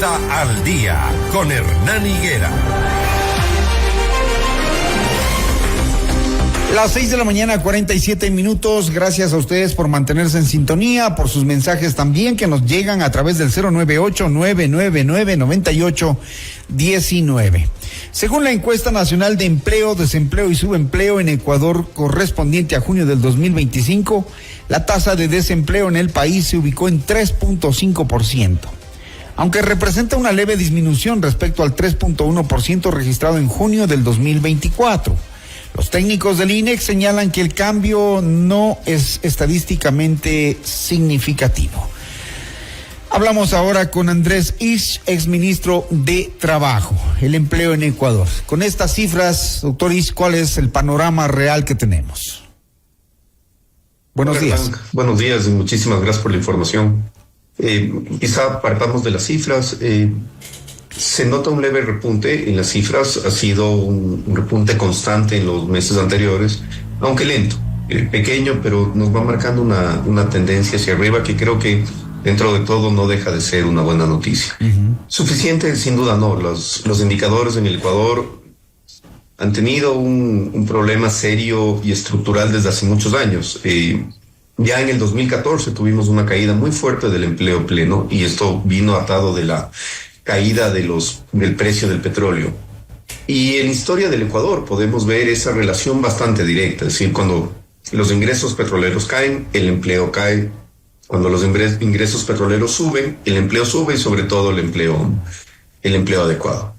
Pauta al Día con Hernán Higuera. Las 6:47 a.m. Gracias a ustedes por mantenerse en sintonía, por sus mensajes también que nos llegan a través del 098-999-9819. Según la encuesta nacional de empleo, desempleo y subempleo en Ecuador correspondiente a junio del 2025, la tasa de desempleo en el país se ubicó en 3.5%. Aunque representa una leve disminución respecto al 3.1% registrado en junio del 2024. Los técnicos del INEC señalan que el cambio no es estadísticamente significativo. Hablamos ahora con Andrés Isch, exministro de Trabajo, el empleo en Ecuador. Con estas cifras, doctor Isch, ¿cuál es el panorama real que tenemos? Buenos días. Buenos días y muchísimas gracias por la información. Quizá partamos de las cifras. Se nota un leve repunte en las cifras, ha sido un repunte constante en los meses anteriores, aunque lento, pequeño, pero nos va marcando una tendencia hacia arriba que creo que dentro de todo no deja de ser una buena noticia. Suficiente, sin duda no, los indicadores en el Ecuador han tenido un problema serio y estructural desde hace muchos años. Ya en el 2014 tuvimos una caída muy fuerte del empleo pleno y esto vino atado de la caída del precio del petróleo. Y en la historia del Ecuador podemos ver esa relación bastante directa, es decir, cuando los ingresos petroleros caen, el empleo cae. Cuando los ingresos petroleros suben, el empleo sube y sobre todo el empleo adecuado.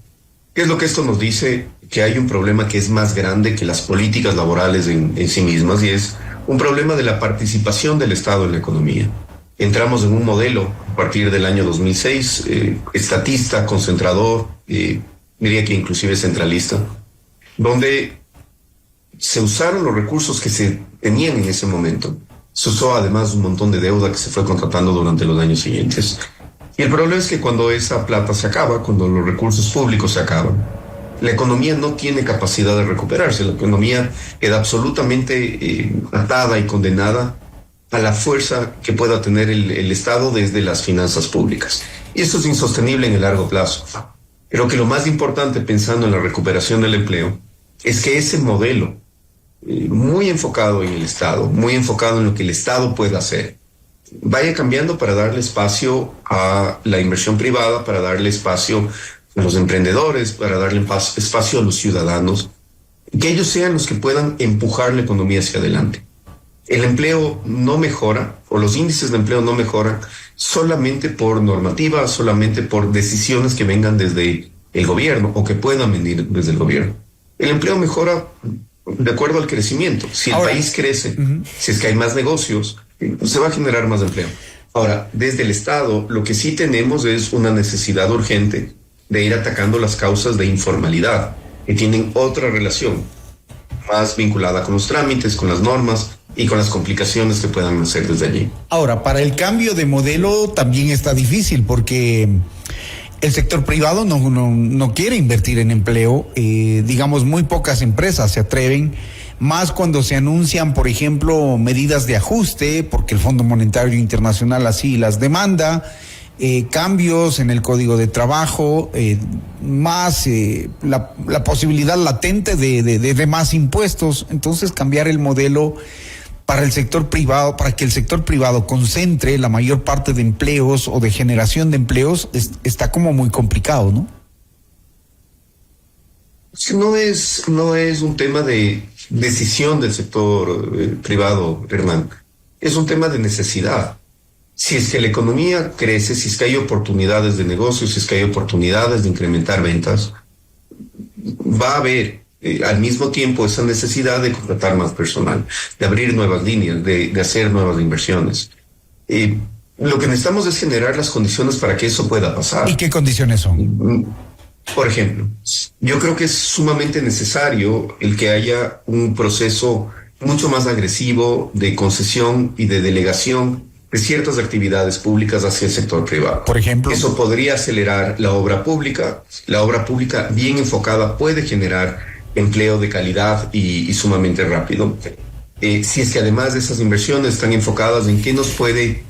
¿Qué es lo que esto nos dice? Que hay un problema que es más grande que las políticas laborales en sí mismas y es un problema de la participación del Estado en la economía. Entramos en un modelo a partir del año 2006, estatista, concentrador, diría que inclusive centralista, donde se usaron los recursos que se tenían en ese momento. Se usó además un montón de deuda que se fue contratando durante los años siguientes. Y el problema es que cuando esa plata se acaba, cuando los recursos públicos se acaban, la economía no tiene capacidad de recuperarse. La economía queda absolutamente atada y condenada a la fuerza que pueda tener el Estado desde las finanzas públicas. Y esto es insostenible en el largo plazo. Creo que lo más importante pensando en la recuperación del empleo es que ese modelo, muy enfocado en el Estado, muy enfocado en lo que el Estado pueda hacer, vaya cambiando para darle espacio a la inversión privada, para darle espacio a los emprendedores, para darle espacio a los ciudadanos, que ellos sean los que puedan empujar la economía hacia adelante. El empleo no mejora, o los índices de empleo no mejoran solamente por normativa, solamente por decisiones que vengan desde el gobierno o que puedan venir desde el gobierno. El empleo mejora de acuerdo al crecimiento. Si el país crece, si es que hay más negocios, se va a generar más empleo. Ahora, desde el Estado, lo que sí tenemos es una necesidad urgente de ir atacando las causas de informalidad, que tienen otra relación, más vinculada con los trámites, con las normas y con las complicaciones que puedan hacer desde allí. Ahora, para el cambio de modelo también está difícil porque el sector privado no quiere invertir en empleo. Digamos, muy pocas empresas se atreven, más cuando se anuncian, por ejemplo, medidas de ajuste, porque el Fondo Monetario Internacional así las demanda, cambios en el Código de Trabajo, más la posibilidad latente de más impuestos. Entonces, cambiar el modelo para el sector privado, para que el sector privado concentre la mayor parte de empleos o de generación de empleos, está como muy complicado, ¿no? No es un tema de decisión del sector privado, Hernán. Es un tema de necesidad. Si es que la economía crece, si es que hay oportunidades de negocio, si es que hay oportunidades de incrementar ventas, va a haber al mismo tiempo esa necesidad de contratar más personal, de abrir nuevas líneas, de hacer nuevas inversiones. Lo que necesitamos es generar las condiciones para que eso pueda pasar. ¿Y qué condiciones son? Por ejemplo, yo creo que es sumamente necesario el que haya un proceso mucho más agresivo de concesión y de delegación de ciertas actividades públicas hacia el sector privado. Por ejemplo, eso podría acelerar la obra pública. La obra pública bien enfocada puede generar empleo de calidad y sumamente rápido. Si es que además de esas inversiones están enfocadas en qué nos puede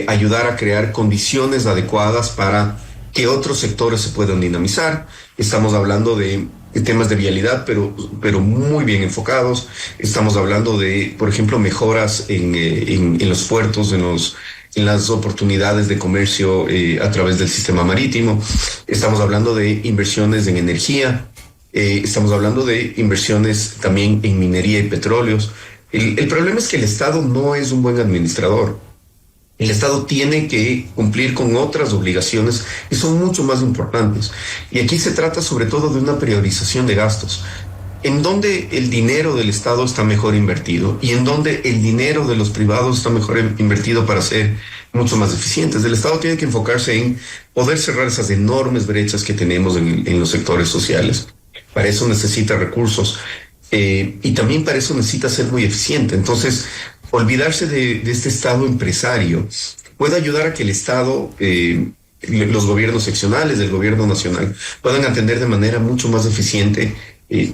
ayudar a crear condiciones adecuadas para ¿Qué otros sectores se pueden dinamizar? Estamos hablando de temas de vialidad, pero muy bien enfocados. Estamos hablando de, por ejemplo, mejoras en los puertos, en las oportunidades de comercio a través del sistema marítimo. Estamos hablando de inversiones en energía. Estamos hablando de inversiones también en minería y petróleos. El problema es que el Estado no es un buen administrador. El Estado tiene que cumplir con otras obligaciones que son mucho más importantes. Y aquí se trata sobre todo de una priorización de gastos. En donde el dinero del Estado está mejor invertido y en donde el dinero de los privados está mejor invertido para ser mucho más eficientes. El Estado tiene que enfocarse en poder cerrar esas enormes brechas que tenemos en los sectores sociales. Para eso necesita recursos y también para eso necesita ser muy eficiente. Entonces, olvidarse de este Estado empresario puede ayudar a que el Estado, los gobiernos seccionales, el gobierno nacional, puedan atender de manera mucho más eficiente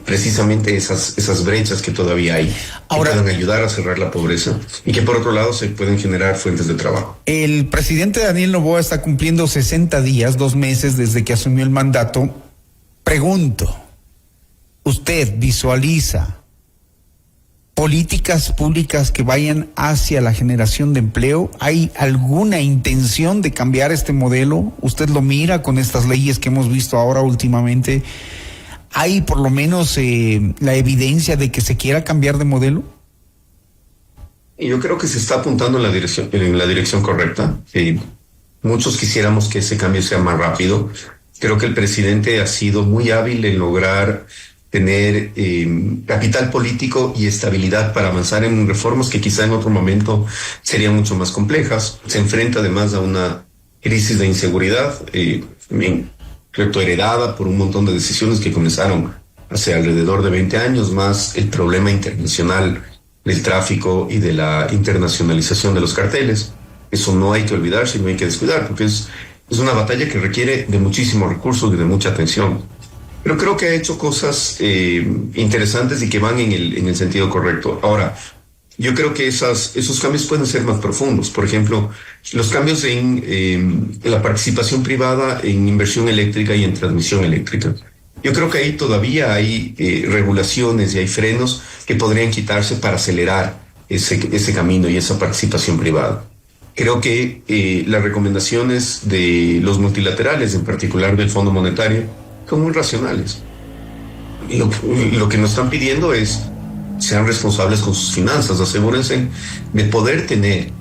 precisamente esas brechas que todavía hay. Ahora, que puedan ayudar a cerrar la pobreza y que por otro lado se pueden generar fuentes de trabajo. El presidente Daniel Noboa está cumpliendo 60 días, 2 meses desde que asumió el mandato. Pregunto, ¿usted visualiza políticas públicas que vayan hacia la generación de empleo? ¿Hay alguna intención de cambiar este modelo? ¿Usted lo mira con estas leyes que hemos visto ahora últimamente? ¿Hay por lo menos la evidencia de que se quiera cambiar de modelo? Y yo creo que se está apuntando en la dirección correcta. Muchos quisiéramos que ese cambio sea más rápido. Creo que el presidente ha sido muy hábil en lograr tener capital político y estabilidad para avanzar en reformas que quizá en otro momento serían mucho más complejas. Se enfrenta además a una crisis de inseguridad, heredada por un montón de decisiones que comenzaron hace alrededor de 20 años, más el problema internacional del tráfico y de la internacionalización de los carteles. Eso no hay que olvidarse y no hay que descuidar, porque es una batalla que requiere de muchísimos recursos y de mucha atención. Pero creo que ha hecho cosas interesantes y que van en el sentido correcto. Ahora, yo creo que esos cambios pueden ser más profundos. Por ejemplo, los cambios en la participación privada en inversión eléctrica y en transmisión eléctrica. Yo creo que ahí todavía hay regulaciones y hay frenos que podrían quitarse para acelerar ese camino y esa participación privada. Creo que las recomendaciones de los multilaterales, en particular del Fondo Monetario, son muy racionales. Lo que nos están pidiendo es sean responsables con sus finanzas, asegúrense de poder tener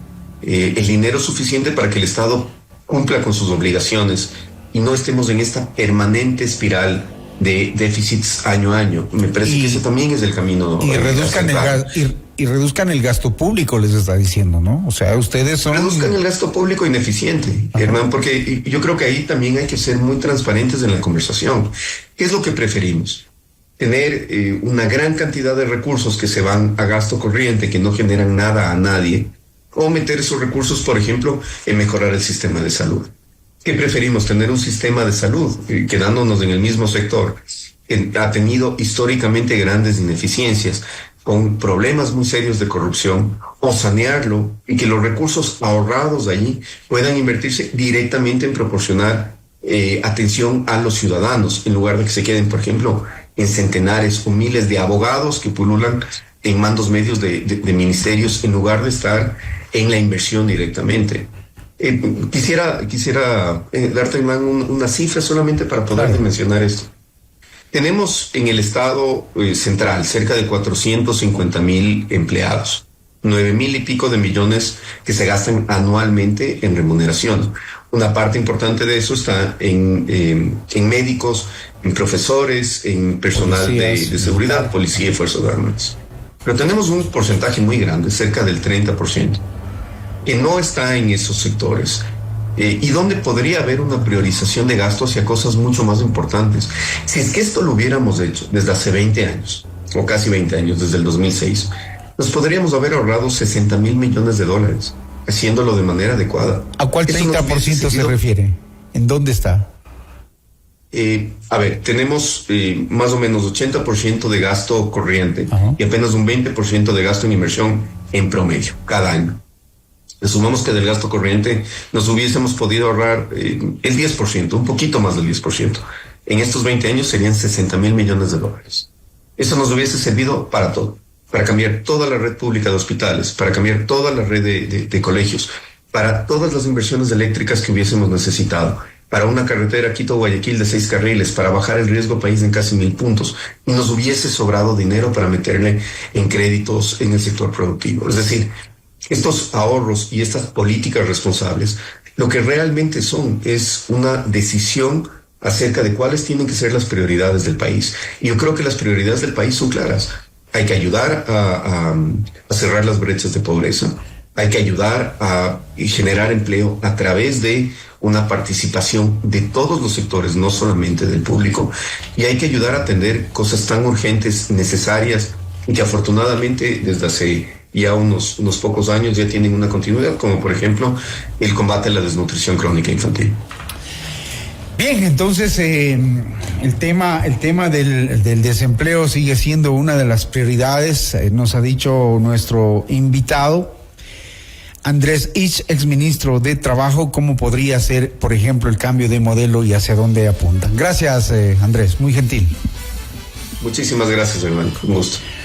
el dinero suficiente para que el Estado cumpla con sus obligaciones y no estemos en esta permanente espiral de déficits año a año. Me parece que ese también es el camino. Y reduzcan el gasto público, les está diciendo, ¿no? O sea, ustedes son... Reduzcan el gasto público ineficiente, Hernán, porque yo creo que ahí también hay que ser muy transparentes en la conversación. ¿Qué es lo que preferimos? Tener una gran cantidad de recursos que se van a gasto corriente, que no generan nada a nadie, o meter esos recursos, por ejemplo, en mejorar el sistema de salud. ¿Qué preferimos? Tener un sistema de salud, quedándonos en el mismo sector, que ha tenido históricamente grandes ineficiencias, con problemas muy serios de corrupción, o sanearlo y que los recursos ahorrados allí puedan invertirse directamente en proporcionar atención a los ciudadanos, en lugar de que se queden, por ejemplo, en centenares o miles de abogados que pululan en mandos medios de ministerios, en lugar de estar en la inversión directamente. Quisiera darte una cifra solamente para poder dimensionar esto. Tenemos en el Estado central cerca de 450,000 empleados, 9,000 y pico de millones que se gastan anualmente en remuneración. Una parte importante de eso está en médicos, en profesores, en personal de seguridad, policía y fuerzas armadas. Pero tenemos un porcentaje muy grande, cerca del 30%, que no está en esos sectores. Y donde podría haber una priorización de gastos hacia cosas mucho más importantes. Si es que esto lo hubiéramos hecho desde hace 20 años, o casi 20 años, desde el 2006, nos podríamos haber ahorrado 60,000 millones de dólares, haciéndolo de manera adecuada. ¿A cuál 30% se refiere? ¿En dónde está? Tenemos más o menos 80% de gasto corriente y apenas un 20% de gasto en inversión en promedio, cada año. Le sumamos que del gasto corriente nos hubiésemos podido ahorrar el 10%, un poquito más del 10%. En estos 20 años serían 60.000 millones de dólares. Eso nos hubiese servido para todo, para cambiar toda la red pública de hospitales, para cambiar toda la red de colegios, para todas las inversiones eléctricas que hubiésemos necesitado, para una carretera Quito-Guayaquil de 6 carriles, para bajar el riesgo país en casi 1.000 puntos. Y nos hubiese sobrado dinero para meterle en créditos en el sector productivo. Es decir, estos ahorros y estas políticas responsables, lo que realmente son es una decisión acerca de cuáles tienen que ser las prioridades del país. Y yo creo que las prioridades del país son claras. Hay que ayudar a cerrar las brechas de pobreza. Hay que ayudar a generar empleo a través de una participación de todos los sectores, no solamente del público. Y hay que ayudar a atender cosas tan urgentes, necesarias, y que afortunadamente desde hace ya unos pocos años ya tienen una continuidad, como por ejemplo el combate a la desnutrición crónica infantil. Bien, entonces el tema del desempleo sigue siendo una de las prioridades, nos ha dicho nuestro invitado, Andrés Ich, exministro de Trabajo, cómo podría ser, por ejemplo, el cambio de modelo y hacia dónde apuntan. Gracias, Andrés, muy gentil. Muchísimas gracias, hermano, con gusto.